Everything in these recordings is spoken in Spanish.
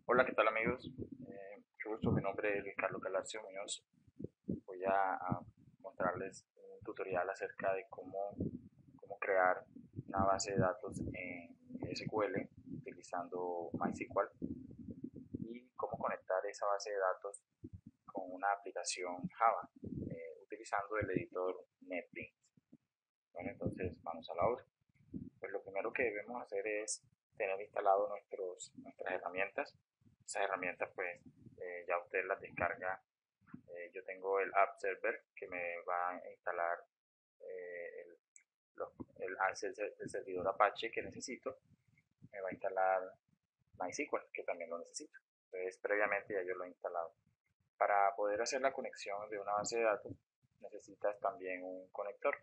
Hola, ¿qué tal amigos? Mucho gusto, mi nombre es Luis Carlos Galarcio Muñoz. Voy a mostrarles un tutorial acerca de cómo crear una base de datos en SQL utilizando MySQL y cómo conectar esa base de datos con una aplicación Java utilizando el editor NetBeans. Bueno, entonces vamos a la obra. Pues lo primero que debemos hacer es tener instalado nuestras herramientas. Esas herramientas pues ya usted las descarga. Yo tengo el App Server que me va a instalar eh, el, el servidor Apache que necesito. Me va a instalar MySQL que también lo necesito. Entonces previamente ya yo lo he instalado. Para poder hacer la conexión de una base de datos necesitas también un conector.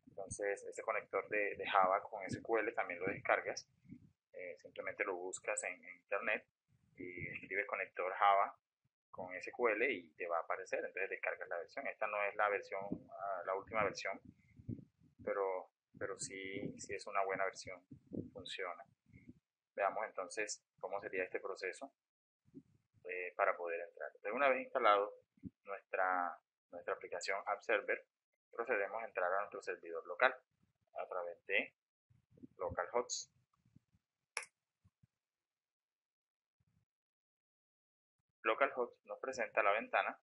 Entonces ese conector de Java con SQL también lo descargas. Simplemente lo buscas en internet y escribes conector Java con SQL y te va a aparecer, entonces descargas la versión. Esta no es la versión, la última versión, pero sí es una buena versión, funciona. Veamos entonces cómo sería este proceso para poder entrar. Entonces, una vez instalado nuestra aplicación App Server, procedemos a entrar a nuestro servidor local a través de localhost. Localhost nos presenta la ventana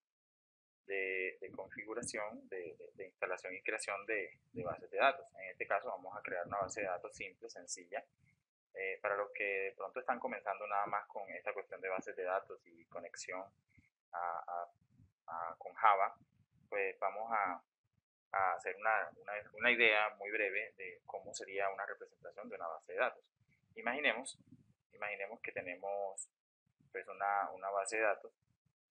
de configuración, de instalación y creación de bases de datos. En este caso vamos a crear una base de datos simple, sencilla. Para los que de pronto están comenzando nada más con esta cuestión de bases de datos y conexión a, con Java, pues vamos a hacer una idea muy breve de cómo sería una representación de una base de datos. Imaginemos, imaginemos que tenemos pues una base de datos,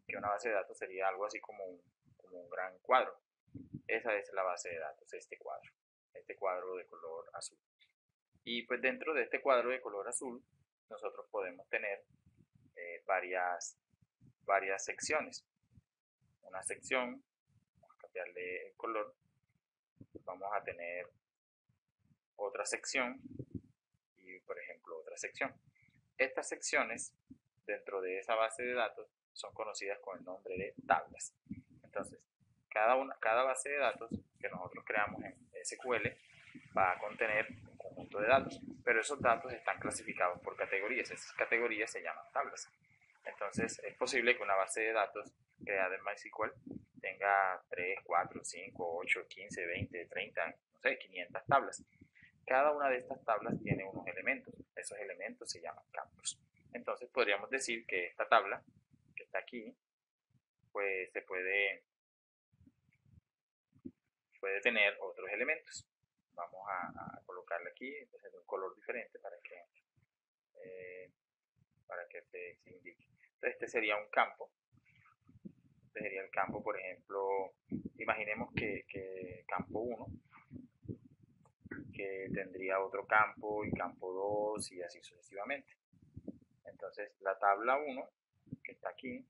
que una base de datos sería algo así como un gran cuadro. Esa es la base de datos, este cuadro de color azul. Y pues dentro de este cuadro de color azul, nosotros podemos tener varias secciones. Una sección, vamos a cambiarle el color, vamos a tener otra sección y por ejemplo otra sección. Estas secciones dentro de esa base de datos son conocidas con el nombre de tablas. Entonces, cada base de datos que nosotros creamos en SQL va a contener un conjunto de datos, pero esos datos están clasificados por categorías. Esas categorías se llaman tablas. Entonces, es posible que una base de datos creada en MySQL tenga 3, 4, 5, 8, 15, 20, 30, no sé, 500 tablas. Cada una de estas tablas tiene unos elementos. Esos elementos se llaman campos. Entonces, podríamos decir que esta tabla que está aquí, pues puede tener otros elementos. Vamos a colocarle aquí, entonces de un color diferente para que se indique. Entonces, este sería un campo. Este sería el campo, por ejemplo, imaginemos que campo 1, que tendría otro campo y campo 2 y así sucesivamente. Entonces, la tabla 1, que está aquí,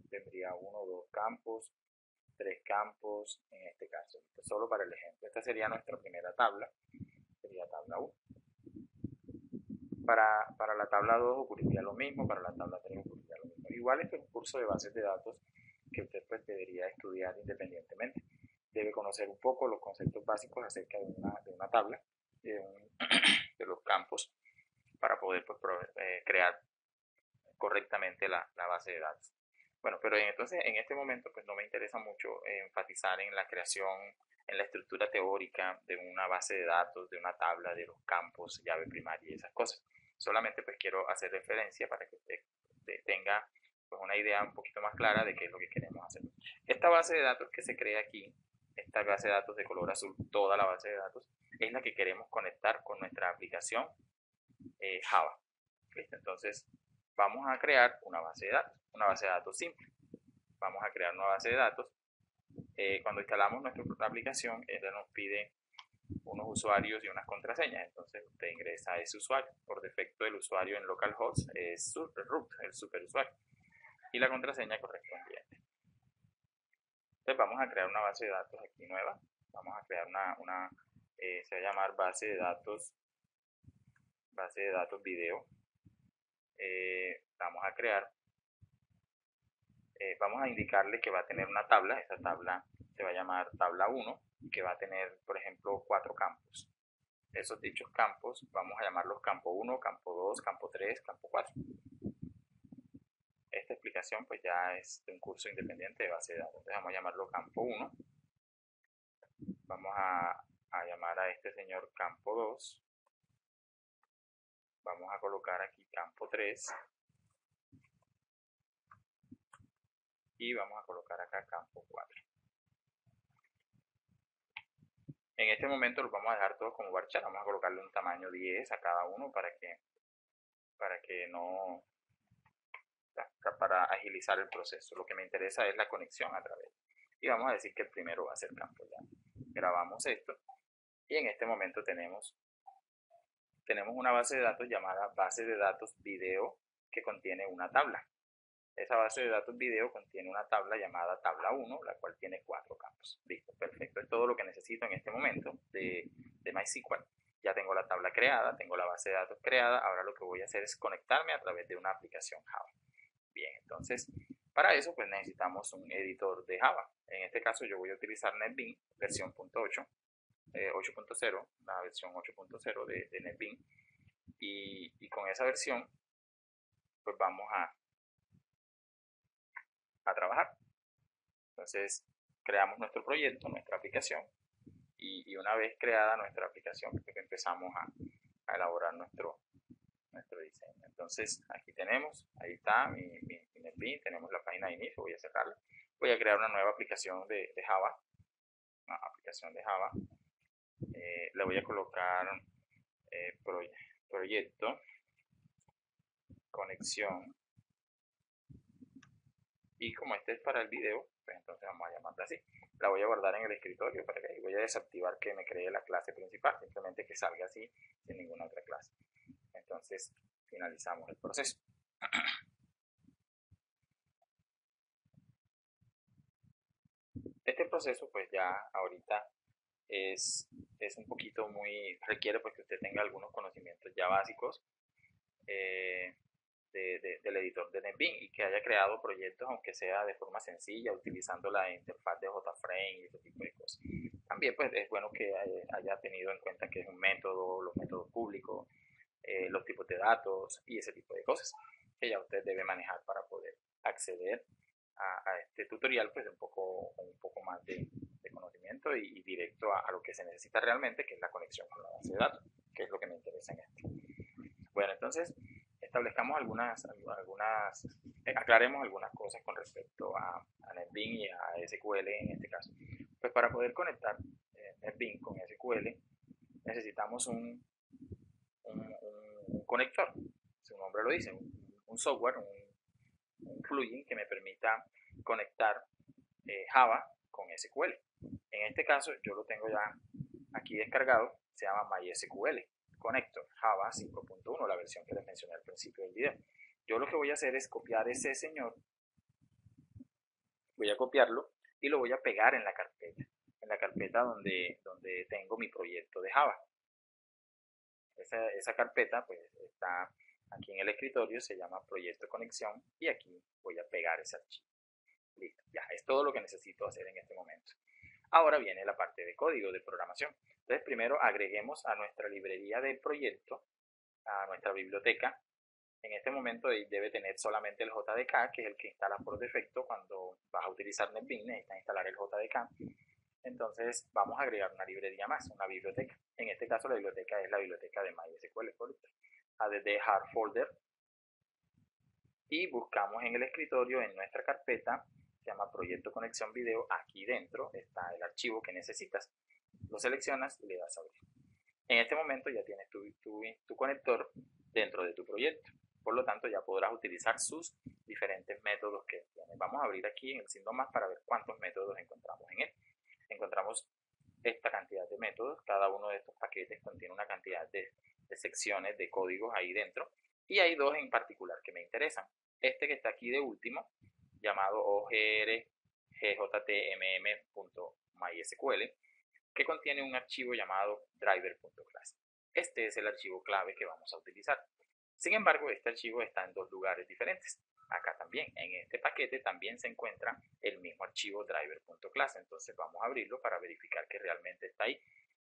tendría 1, 2 campos, 3 campos en este caso. Esto solo para el ejemplo. Esta sería nuestra primera tabla, sería tabla 1. Para la tabla 2 ocurriría lo mismo, para la tabla 3 ocurriría lo mismo. Igual este es un curso de bases de datos que usted pues debería estudiar independientemente. Debe conocer un poco los conceptos básicos acerca de una tabla, de los campos, para poder pues, crear correctamente la base de datos. Bueno, pero entonces en este momento pues no me interesa mucho enfatizar en la creación, en la estructura teórica de una base de datos, de una tabla, de los campos, llave primaria y esas cosas. Solamente pues quiero hacer referencia para que usted tenga pues una idea un poquito más clara de qué es lo que queremos hacer. Esta base de datos que se crea aquí, esta base de datos de color azul, toda la base de datos, es la que queremos conectar con nuestra aplicación Java. ¿Listo? Entonces, vamos a crear una base de datos simple. Vamos a crear una base de datos. Cuando instalamos nuestra aplicación, ella nos pide unos usuarios y unas contraseñas. Entonces, usted ingresa a ese usuario. Por defecto, el usuario en localhost es root, el superusuario. Y la contraseña correspondiente. Entonces, vamos a crear una base de datos aquí nueva. Vamos a crear se va a llamar base de datos video. vamos a crear, vamos a indicarle que va a tener una tabla. Esta tabla se va a llamar tabla 1 y que va a tener, por ejemplo, 4 campos. Esos dichos campos vamos a llamarlos campo 1, campo 2, campo 3, campo 4. Esta explicación pues ya es de un curso independiente de base de datos. Entonces vamos a llamarlo campo 1. Vamos a llamar a este señor campo 2. Vamos a colocar aquí campo 3. Y vamos a colocar acá campo 4. En este momento los vamos a dejar todos como varchar. Vamos a colocarle un tamaño 10 a cada uno para que no, para agilizar el proceso. Lo que me interesa es la conexión a través. Y vamos a decir que el primero va a ser campo ya. Grabamos esto y en este momento tenemos una base de datos llamada base de datos video que contiene una tabla. Esa base de datos video contiene una tabla llamada tabla 1, la cual tiene 4 campos. Listo, perfecto. Es todo lo que necesito en este momento de MySQL. Ya tengo la tabla creada, tengo la base de datos creada. Ahora lo que voy a hacer es conectarme a través de una aplicación Java. Bien, entonces para eso pues necesitamos un editor de Java. En este caso yo voy a utilizar NetBeans versión 8.0, la versión 8.0 de NetBeans. Y con esa versión pues vamos a trabajar. Entonces creamos nuestro proyecto, nuestra aplicación, y una vez creada nuestra aplicación empezamos a elaborar nuestro diseño. Entonces aquí tenemos, ahí está mi NetBeans, tenemos la página de inicio, voy a cerrarla. Voy a crear una nueva aplicación de Java, una aplicación de Java. Le voy a colocar proyecto, conexión, y como este es para el video, pues entonces vamos a llamarla así. La voy a guardar en el escritorio para que ahí voy a desactivar que me cree la clase principal, simplemente que salga así sin ninguna otra clase. Entonces finalizamos el proceso. Este proceso pues ya ahorita es un poquito requiere pues que usted tenga algunos conocimientos ya básicos del editor de NetBeans y que haya creado proyectos aunque sea de forma sencilla utilizando la interfaz de JFrame y ese tipo de cosas. También pues es bueno que haya tenido en cuenta que es un método, los métodos públicos, los tipos de datos y ese tipo de cosas que ya usted debe manejar para poder acceder a este tutorial pues un poco más de conocimiento y directo a lo que se necesita realmente, que es la conexión con la base de datos, que es lo que me interesa en esto. Bueno, entonces establezcamos aclaremos algunas cosas con respecto a NetBeans y a SQL en este caso. Pues para poder conectar NetBeans con SQL necesitamos un conector, su nombre lo dice, un software, un plugin que me permita conectar Java con SQL. En este caso yo lo tengo ya aquí descargado, se llama MySQL Connector Java 5.1, la versión que les mencioné al principio del video. Yo lo que voy a hacer es copiar ese señor, voy a copiarlo y lo voy a pegar en la carpeta donde tengo mi proyecto de Java. Esa carpeta pues está aquí en el escritorio, se llama proyecto conexión y aquí voy a pegar ese archivo. Listo, ya es todo lo que necesito hacer en este momento. Ahora viene la parte de código de programación. Entonces primero agreguemos a nuestra librería de proyecto, a nuestra biblioteca. En este momento debe tener solamente el JDK, que es el que instala por defecto cuando vas a utilizar NetBeans, necesitas instalar el JDK. Entonces vamos a agregar una librería más, una biblioteca. En este caso la biblioteca es la biblioteca de MySQL. Add hard folder y buscamos en el escritorio, en nuestra carpeta, se llama proyecto conexión video, aquí dentro está el archivo que necesitas. Lo seleccionas y le das a abrir. En este momento ya tienes tu conector dentro de tu proyecto. Por lo tanto, ya podrás utilizar sus diferentes métodos que tiene. Vamos a abrir aquí en el signo más para ver cuántos métodos encontramos en él. Encontramos esta cantidad de métodos. Cada uno de estos paquetes contiene una cantidad de secciones de códigos ahí dentro. Y hay dos en particular que me interesan. Este que está aquí de último, llamado ogrgtmm.mysql, que contiene un archivo llamado driver.class. Este es el archivo clave que vamos a utilizar. Sin embargo, este archivo está en dos lugares diferentes. Acá también, en este paquete también se encuentra el mismo archivo driver.class. Entonces vamos a abrirlo para verificar que realmente está ahí.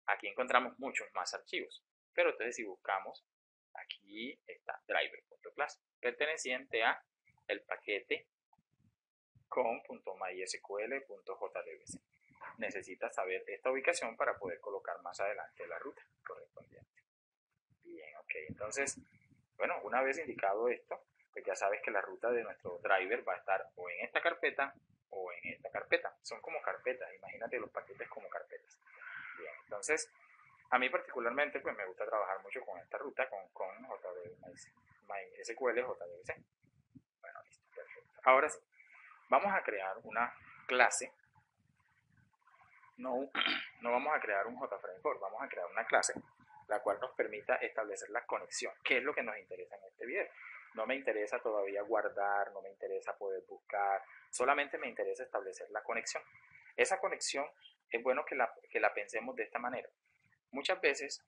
Aquí encontramos muchos más archivos, pero entonces si buscamos, aquí está driver.class, perteneciente a el paquete con.mysql.jdbc. Necesitas saber esta ubicación para poder colocar más adelante la ruta correspondiente. Bien, ok, entonces, bueno, una vez indicado esto, pues ya sabes que la ruta de nuestro driver va a estar o en esta carpeta o en esta carpeta. Son como carpetas, imagínate los paquetes como carpetas. Bien, entonces, a mí particularmente pues me gusta trabajar mucho con esta ruta, con MySQL JDBC. Bueno, listo, perfecto. Ahora sí, vamos a crear una clase. No, no vamos a crear un JFrameForm, vamos a crear una clase la cual nos permita establecer la conexión, que es lo que nos interesa en este video. No me interesa todavía guardar, no me interesa poder buscar, solamente me interesa establecer la conexión. Esa conexión es bueno que la pensemos de esta manera. Muchas veces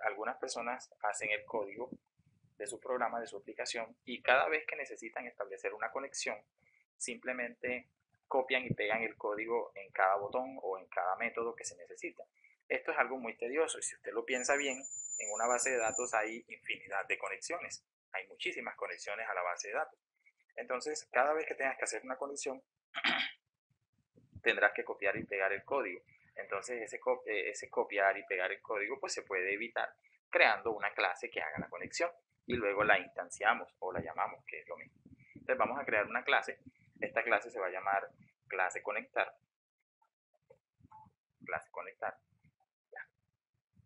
algunas personas hacen el código de su programa, de su aplicación, y cada vez que necesitan establecer una conexión, simplemente copian y pegan el código en cada botón o en cada método que se necesita. Esto es algo muy tedioso y si usted lo piensa bien, en una base de datos hay infinidad de conexiones, hay muchísimas conexiones a la base de datos. Entonces, cada vez que tengas que hacer una conexión, tendrás que copiar y pegar el código. Entonces, ese copiar y pegar el código pues se puede evitar creando una clase que haga la conexión y luego la instanciamos o la llamamos, que es lo mismo. Entonces, vamos a crear una clase. Esta clase se va a llamar clase conectar. Clase conectar.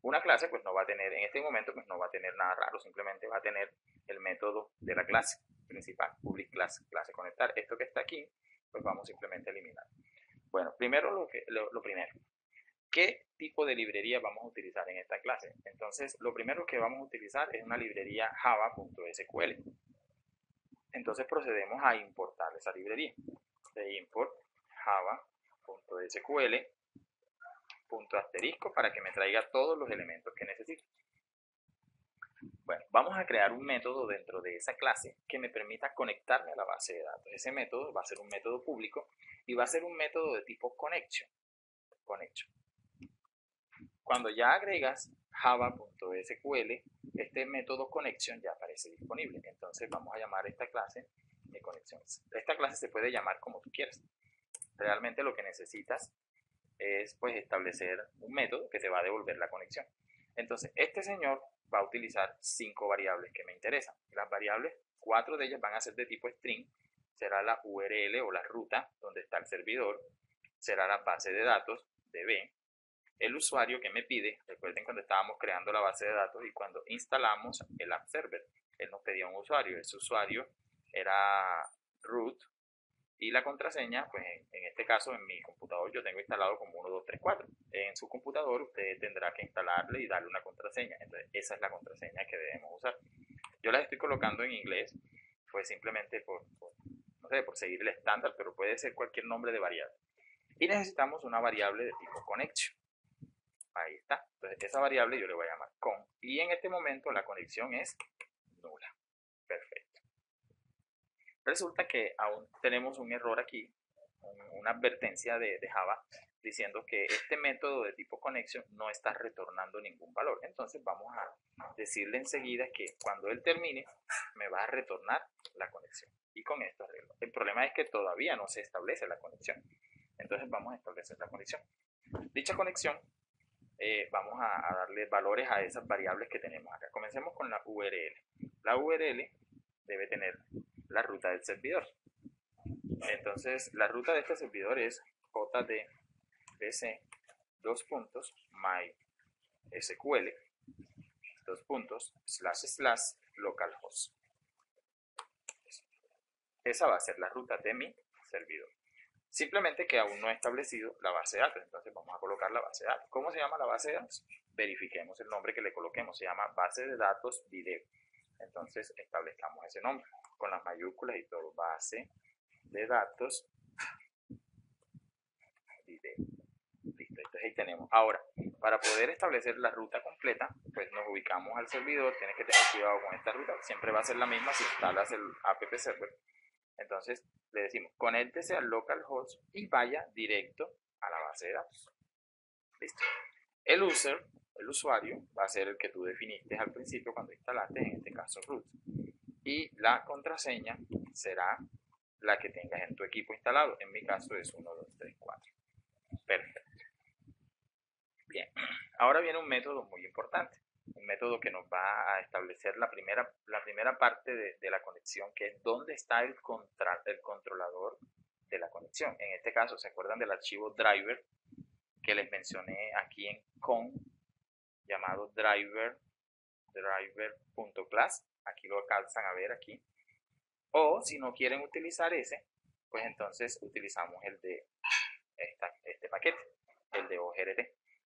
Una clase pues no va a tener, en este momento pues no va a tener nada raro, simplemente va a tener el método de la clase principal, public class, clase conectar. Esto que está aquí, pues vamos simplemente a eliminar. Bueno, primero lo primero, ¿qué tipo de librería vamos a utilizar en esta clase? Entonces, lo primero que vamos a utilizar es una librería java.sql. Entonces procedemos a importar esa librería. De import java.sql punto asterisco para que me traiga todos los elementos que necesito. Bueno, vamos a crear un método dentro de esa clase que me permita conectarme a la base de datos. Ese método va a ser un método público y va a ser un método de tipo connection. Cuando ya agregas java.sql, este método connection ya aparece disponible. Entonces vamos a llamar esta clase de conexiones. Esta clase se puede llamar como tú quieras. Realmente lo que necesitas es pues establecer un método que te va a devolver la conexión. Entonces este señor va a utilizar 5 variables que me interesan. Las variables, 4 de ellas van a ser de tipo string, será la URL o la ruta donde está el servidor, será la base de datos DB, el usuario que me pide, recuerden cuando estábamos creando la base de datos y cuando instalamos el app server, él nos pedía un usuario, ese usuario era root y la contraseña, pues en este caso en mi computador yo tengo instalado como 1, 2, 3, 4. En su computador usted tendrá que instalarle y darle una contraseña. Entonces esa es la contraseña que debemos usar. Yo las estoy colocando en inglés, pues simplemente no sé, por seguir el estándar, pero puede ser cualquier nombre de variable. Y necesitamos una variable de tipo connection. Ahí está. Entonces esa variable yo le voy a llamar con. Y en este momento la conexión es nula. Perfecto. Resulta que aún tenemos un error aquí, una advertencia de Java diciendo que este método de tipo connection no está retornando ningún valor. Entonces vamos a decirle enseguida que cuando él termine me va a retornar la conexión. Y con esto arreglo. El problema es que todavía no se establece la conexión. Entonces vamos a establecer la conexión. Dicha conexión vamos a darle valores a esas variables que tenemos acá. Comencemos con la URL. La URL debe tener la ruta del servidor. Entonces, la ruta de este servidor es jdbc mysql localhost. Esa va a ser la ruta de mi servidor. Simplemente que aún no he establecido la base de datos, entonces vamos a colocar la base de datos. ¿Cómo se llama la base de datos? Verifiquemos el nombre que le coloquemos, se llama base de datos video. Entonces establezcamos ese nombre con las mayúsculas y todo, base de datos video. Listo. Entonces ahí tenemos. Ahora, para poder establecer la ruta completa, pues nos ubicamos al servidor. Tienes que tener cuidado con esta ruta. Siempre va a ser la misma si instalas el app server. Entonces le decimos, conéctese al localhost y vaya directo a la base de datos. Listo. El usuario, va a ser el que tú definiste al principio cuando instalaste, en este caso root. Y la contraseña será la que tengas en tu equipo instalado. En mi caso es 1, 2, 3, 4. Perfecto. Bien, ahora viene un método muy importante, un método que nos va a establecer la primera parte de la conexión, que es dónde está el controlador de la conexión. En este caso, ¿se acuerdan del archivo driver que les mencioné aquí en con, llamado driver.class? Aquí lo alcanzan a ver aquí. O si no quieren utilizar ese, pues entonces utilizamos el de este paquete, el de OGRT.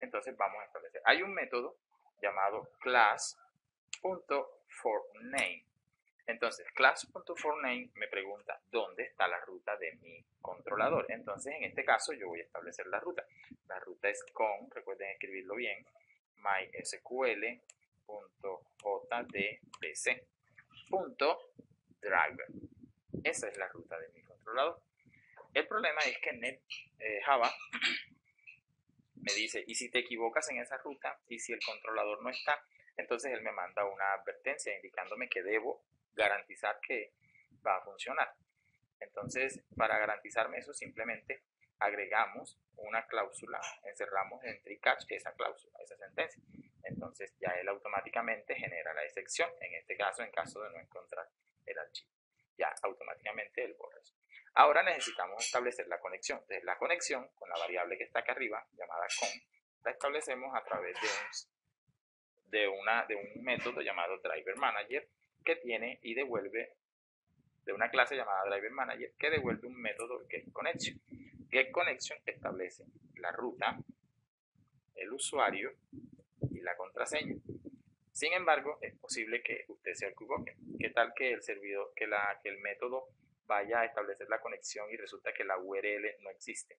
Entonces vamos a establecer. Hay un método llamado class.forName. Entonces, class.forName me pregunta dónde está la ruta de mi controlador. Entonces, en este caso, yo voy a establecer la ruta. La ruta es con, recuerden escribirlo bien, mysql.jdbc.driver. Esa es la ruta de mi controlador. El problema es que Java me dice, y si te equivocas en esa ruta y si el controlador no está, entonces él me manda una advertencia indicándome que debo garantizar que va a funcionar. Entonces, para garantizarme eso, simplemente agregamos una cláusula, encerramos en try-catch esa cláusula, esa sentencia. Entonces ya él automáticamente genera la excepción, en este caso, en caso de no encontrar el archivo. Ya automáticamente él borra eso. Ahora necesitamos establecer la conexión. Entonces la conexión con la variable que está acá arriba, llamada con, la establecemos a través de un método llamado driver manager que tiene y devuelve de una clase llamada driver manager que devuelve un método getConnection. GetConnection establece la ruta, el usuario y la contraseña. Sin embargo, es posible que usted se equivoque. ¿Qué tal que el servidor, que el método vaya a establecer la conexión y resulta que la URL no existe,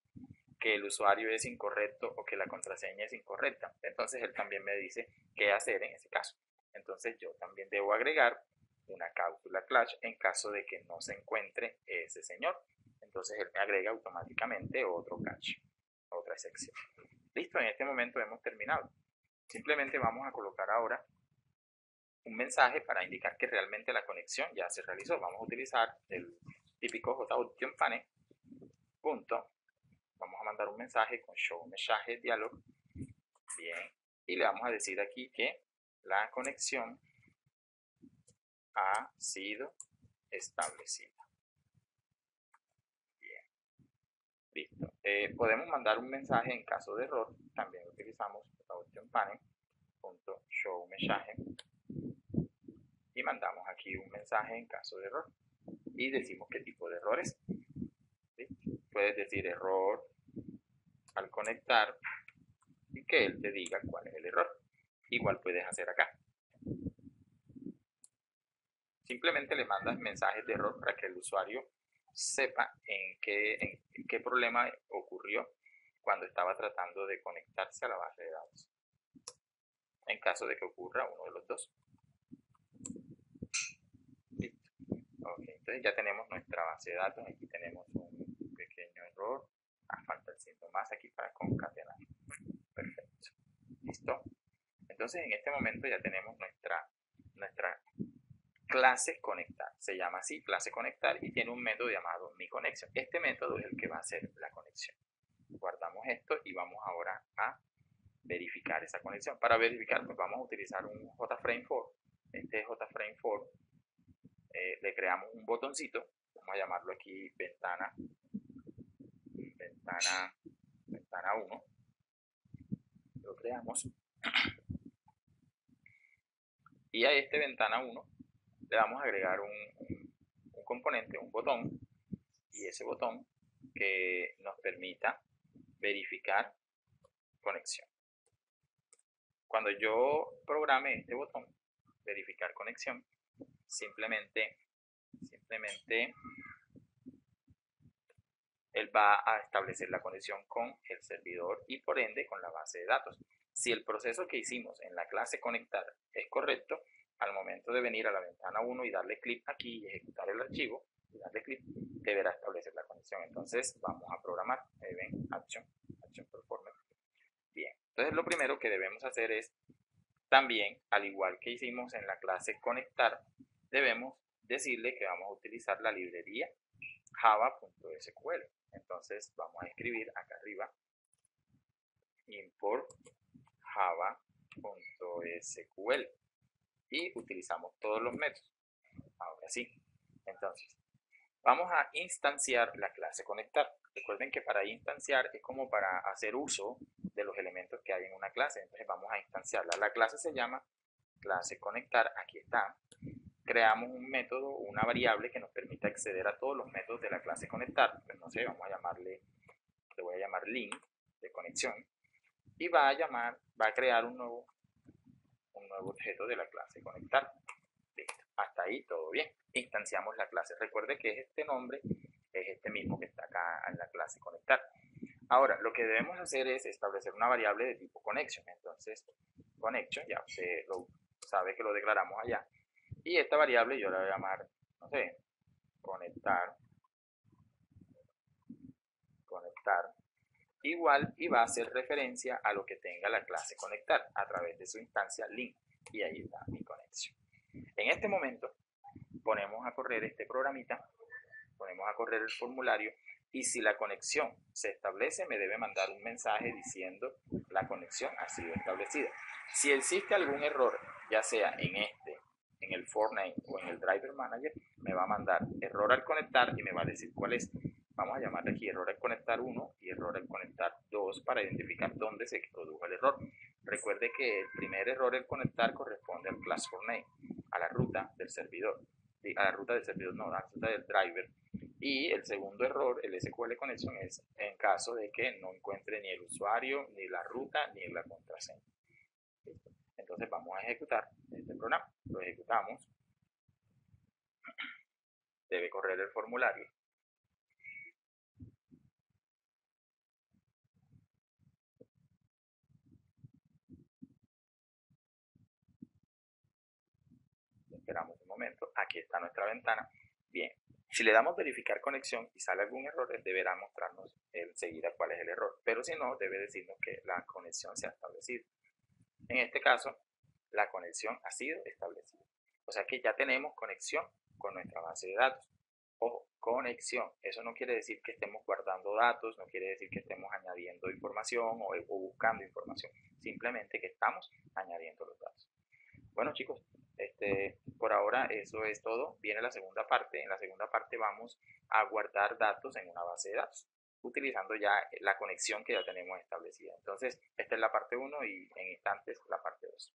que el usuario es incorrecto o que la contraseña es incorrecta? Entonces él también me dice qué hacer en ese caso. Entonces yo también debo agregar una cláusula clash en caso de que no se encuentre ese señor. Entonces él me agrega automáticamente otro catch, otra excepción. Listo, en este momento hemos terminado. Simplemente vamos a colocar ahora un mensaje para indicar que realmente la conexión ya se realizó. Vamos a utilizar el típico JOptionPane. Punto. Vamos a mandar un mensaje con show mensaje dialog. Bien. Y le vamos a decir aquí que la conexión ha sido establecida. Bien. Listo. Podemos mandar un mensaje en caso de error. También utilizamos JOptionPane.show mensaje. Y mandamos aquí un mensaje en caso de error. Y decimos qué tipo de error es. ¿Sí? Puedes decir error al conectar y que él te diga cuál es el error. Igual puedes hacer acá. Simplemente le mandas mensajes de error para que el usuario sepa en qué problema ocurrió cuando estaba tratando de conectarse a la base de datos. En caso de que ocurra uno de los dos. Listo. Okay, entonces ya tenemos nuestra base de datos. Aquí tenemos un pequeño error. Falta el signo más aquí para concatenar. Perfecto. Listo. Entonces en este momento ya tenemos nuestra clase conectar. Se llama así, clase conectar, y tiene un método llamado miConnection. Este método es el que va a hacer la conexión. Guardamos esto y vamos ahora a verificar esa conexión. Para verificar, pues vamos a utilizar un JFrame4. Este JFrame4 le creamos un botoncito. Vamos a llamarlo aquí ventana 1. Lo creamos. Y a este ventana 1 le vamos a agregar un componente, un botón, y ese botón que nos permita verificar conexión. Cuando yo programe este botón, verificar conexión, simplemente él va a establecer la conexión con el servidor y por ende con la base de datos. Si el proceso que hicimos en la clase conectar es correcto, al momento de venir a la ventana 1 y darle clic aquí y ejecutar el archivo, y darle clic, deberá establecer la conexión. Entonces vamos a programar, ven, action performer. Bien, entonces lo primero que debemos hacer es también, al igual que hicimos en la clase conectar, debemos decirle que vamos a utilizar la librería java.sql. Entonces vamos a escribir acá arriba import java.sql y utilizamos todos los métodos. Ahora sí, entonces vamos a instanciar la clase conectar. Recuerden que para instanciar es como para hacer uso de los elementos que hay en una clase. Entonces vamos a instanciarla. La clase se llama clase conectar. Aquí está. Creamos un método, una variable que nos permite acceder a todos los métodos de la clase conectar. Pues no sé, vamos a llamarle, le voy a llamar link de conexión y va a crear un nuevo objeto de la clase conectar. Listo. Hasta ahí todo bien. Instanciamos la clase. Recuerde que este nombre es este mismo que está acá en la clase conectar. Ahora, lo que debemos hacer es establecer una variable de tipo connection. Entonces, connection, ya usted lo sabe que lo declaramos allá. Y esta variable yo la voy a llamar, no sé, conectar, igual y va a hacer referencia a lo que tenga la clase conectar a través de su instancia link. Y ahí está mi conexión. En este momento, ponemos a correr este programita, ponemos a correr el formulario y si la conexión se establece me debe mandar un mensaje diciendo la conexión ha sido establecida. Si existe algún error, ya sea en el Fortnite o en el Driver Manager, me va a mandar error al conectar y me va a decir cuál es. Vamos a llamarle aquí error al conectar 1 y error al conectar 2 para identificar dónde se produjo el error. Recuerde que el primer error al conectar corresponde al class Fortnite, a la ruta del servidor. A la ruta del servidor, no, a la ruta del driver. Y el segundo error, el SQL Connection, es en caso de que no encuentre ni el usuario, ni la ruta, ni la contraseña. ¿Listo? Entonces vamos a ejecutar este programa. Lo ejecutamos. Debe correr el formulario. Esperamos un momento. Aquí está nuestra ventana. Bien. Si le damos verificar conexión y sale algún error, él deberá mostrarnos enseguida cuál es el error. Pero si no, debe decirnos que la conexión se ha establecido. En este caso, la conexión ha sido establecida. O sea que ya tenemos conexión con nuestra base de datos. Ojo, conexión. Eso no quiere decir que estemos guardando datos, no quiere decir que estemos añadiendo información o buscando información. Simplemente que estamos añadiendo los datos. Bueno, chicos, por ahora eso es todo. Viene la segunda parte. En la segunda parte vamos a guardar datos en una base de datos, utilizando ya la conexión que ya tenemos establecida. Entonces, esta es la parte 1 y en instantes la parte 2.